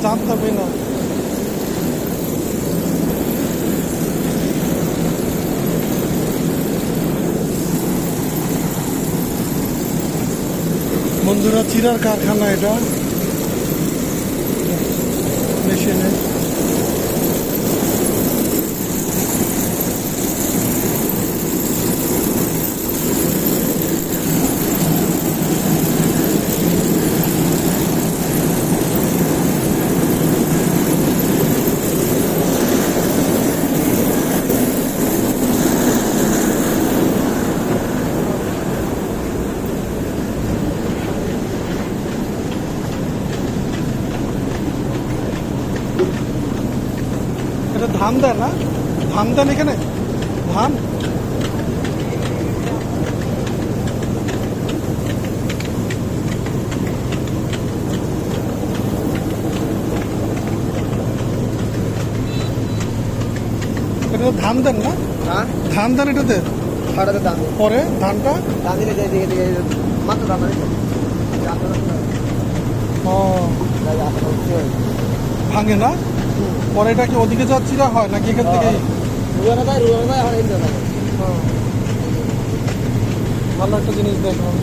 জানতামই না। বন্ধুরা, চিরার কারখানা এটা মেশিনে। এটা ধান দেন না? ধান দেন এখানে? ধান এটা তো ধান দেন না? ধান দেন এটাতে? পরে ধানটা ও ভাঙে না? পরে এটা কি ওদিকে যা চিরা হয় নাকি এখান থেকে? ভালো একটা জিনিস দেখলাম।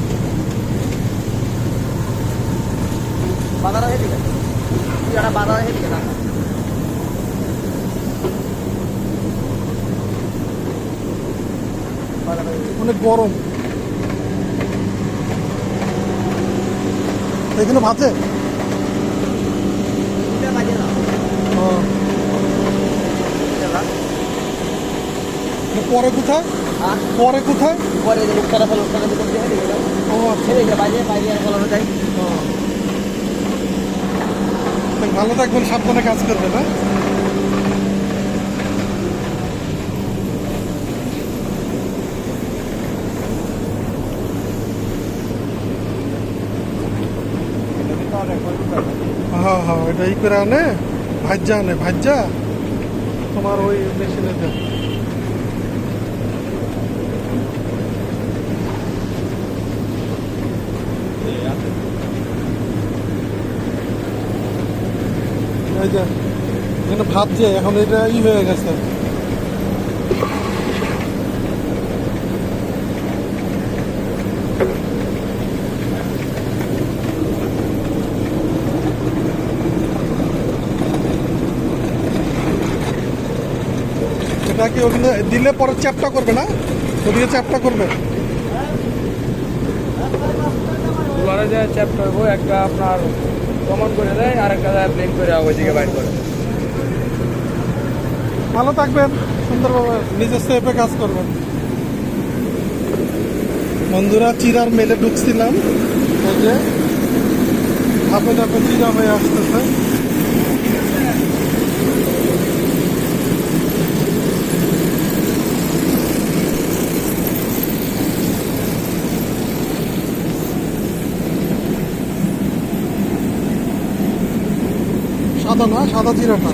অনেক গরম এখানে ভাজে। পরে কোথায়? পরে কোথায়? ও আচ্ছা, ভালো থাকবেন, সাবধানে কাজ করবেন। না হ্যাঁ হ্যাঁ, এটা ই করে আনে, ভাজ্যা তোমার ওই মেশিনে দেয়। এই যে এখানে ভাবছে এখন এটা ই হয়ে গেছে। এটা কি ওখানে দিলে পরে চ্যাপটা করবে না? ওদিকে চ্যাপটা করবে। চ্যাপ্টার করবো, একটা আপনার কমন করে দেয় আর একটা প্লেন করে ওইদিকে বাইর করে। ভালো থাকবেন, সুন্দরভাবে নিজের সেফে কাজ করবেন। বন্ধুরা, চিরার মেলে ঢুকছিলাম, এই যে ধাপে ধাপে চিরা হয়ে আসতেছে। সাদা না, সাদা চিরাটা